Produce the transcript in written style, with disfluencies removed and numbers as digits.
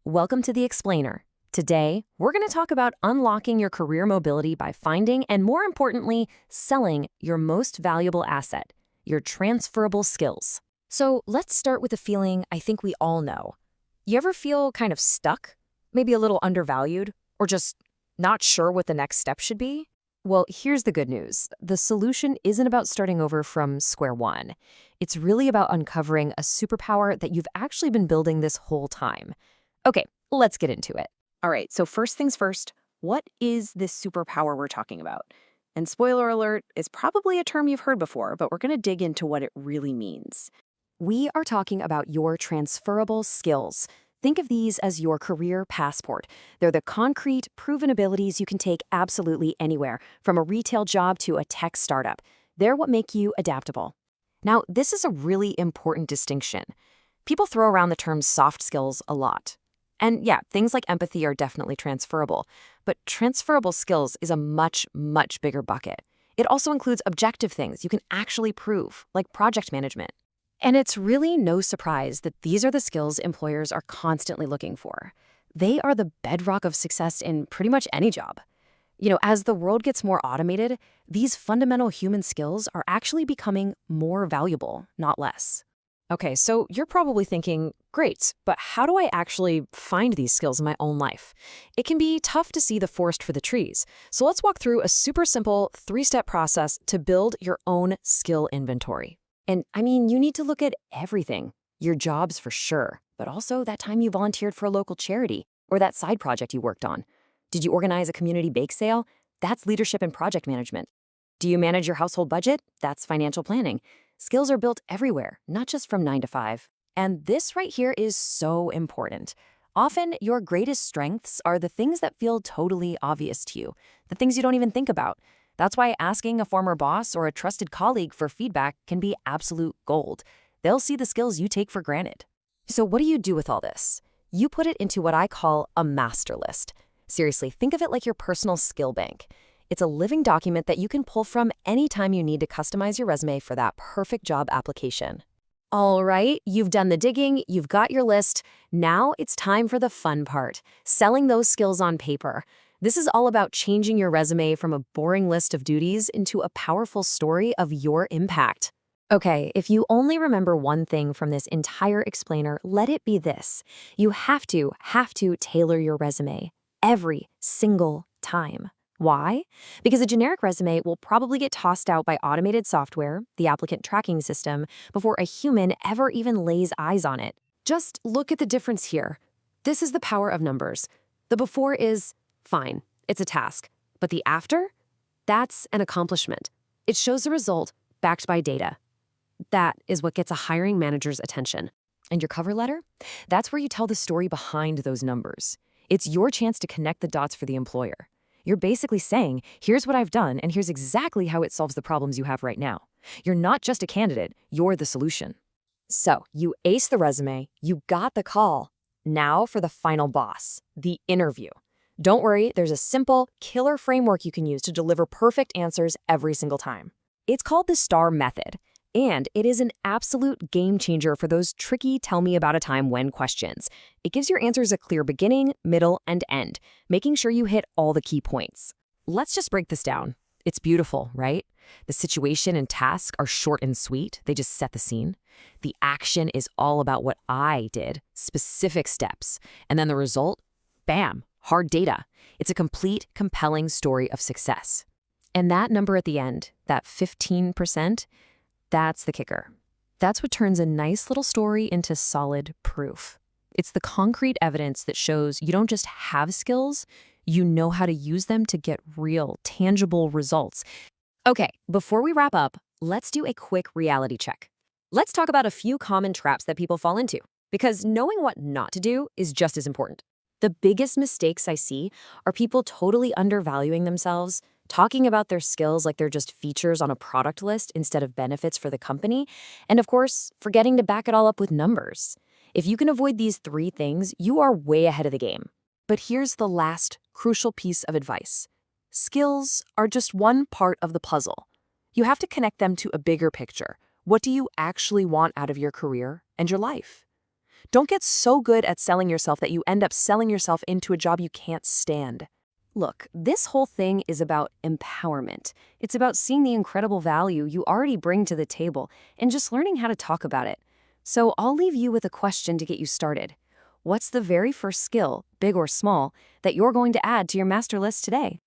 Welcome to The Explainer. Today, we're going to talk about unlocking your career mobility by finding and, more importantly, selling your most valuable asset, your transferable skills. So let's start with a feeling I think we all know. You ever feel kind of stuck? Maybe a little undervalued? Or just not sure what the next step should be? Well, here's the good news. The solution isn't about starting over from square one. It's really about uncovering a superpower that you've actually been building this whole time. Okay, let's get into it. All right, so first things first, what is this superpower we're talking about? And spoiler alert, is probably a term you've heard before, but we're going to dig into what it really means. We are talking about your transferable skills. Think of these as your career passport. They're the concrete, proven abilities you can take absolutely anywhere, from a retail job to a tech startup. They're what make you adaptable. Now, this is a really important distinction. People throw around the term soft skills a lot. And yeah, things like empathy are definitely transferable, but transferable skills is a much, much bigger bucket. It also includes objective things you can actually prove, like project management. And it's really no surprise that these are the skills employers are constantly looking for. They are the bedrock of success in pretty much any job. As the world gets more automated, these fundamental human skills are actually becoming more valuable, not less. Okay, so you're probably thinking, great, but how do I actually find these skills in my own life? It can be tough to see the forest for the trees. So let's walk through a super simple 3-step process to build your own skill inventory. And you need to look at everything. Your jobs for sure, but also that time you volunteered for a local charity or that side project you worked on. Did you organize a community bake sale? That's leadership and project management. Do you manage your household budget? That's financial planning. Skills are built everywhere, not just from 9 to 5. And this right here is so important. Often, your greatest strengths are the things that feel totally obvious to you, the things you don't even think about. That's why asking a former boss or a trusted colleague for feedback can be absolute gold. They'll see the skills you take for granted. So what do you do with all this? You put it into what I call a master list. Seriously, think of it like your personal skill bank. It's a living document that you can pull from anytime you need to customize your resume for that perfect job application. All right, you've done the digging, you've got your list. Now it's time for the fun part, selling those skills on paper. This is all about changing your resume from a boring list of duties into a powerful story of your impact. Okay, if you only remember one thing from this entire explainer, let it be this. You have to tailor your resume every single time. Why? Because a generic resume will probably get tossed out by automated software, the applicant tracking system, before a human ever even lays eyes on it. Just look at the difference here. This is the power of numbers. The before is fine, it's a task. But the after? That's an accomplishment. It shows the result backed by data. That is what gets a hiring manager's attention. And your cover letter? That's where you tell the story behind those numbers. It's your chance to connect the dots for the employer. You're basically saying, here's what I've done, and here's exactly how it solves the problems you have right now. You're not just a candidate, you're the solution. So, you ace the resume, you got the call. Now for the final boss, the interview. Don't worry, there's a simple, killer framework you can use to deliver perfect answers every single time. It's called the STAR method, and it is an absolute game changer for those tricky tell me about a time when questions. It gives your answers a clear beginning, middle, and end, making sure you hit all the key points. Let's just break this down. It's beautiful, right? The situation and task are short and sweet. They just set the scene. The action is all about what I did, specific steps. And then the result? Bam! Hard data. It's a complete, compelling story of success. And that number at the end, that 15%, that's the kicker. That's what turns a nice little story into solid proof. It's the concrete evidence that shows you don't just have skills, you know how to use them to get real, tangible results. Okay, before we wrap up, let's do a quick reality check. Let's talk about a few common traps that people fall into, because knowing what not to do is just as important. The biggest mistakes I see are people totally undervaluing themselves, talking about their skills like they're just features on a product list instead of benefits for the company, and of course, forgetting to back it all up with numbers. If you can avoid these 3 things, you are way ahead of the game. But here's the last crucial piece of advice. Skills are just one part of the puzzle. You have to connect them to a bigger picture. What do you actually want out of your career and your life? Don't get so good at selling yourself that you end up selling yourself into a job you can't stand. Look, this whole thing is about empowerment. It's about seeing the incredible value you already bring to the table and just learning how to talk about it. So I'll leave you with a question to get you started. What's the very first skill, big or small, that you're going to add to your master list today?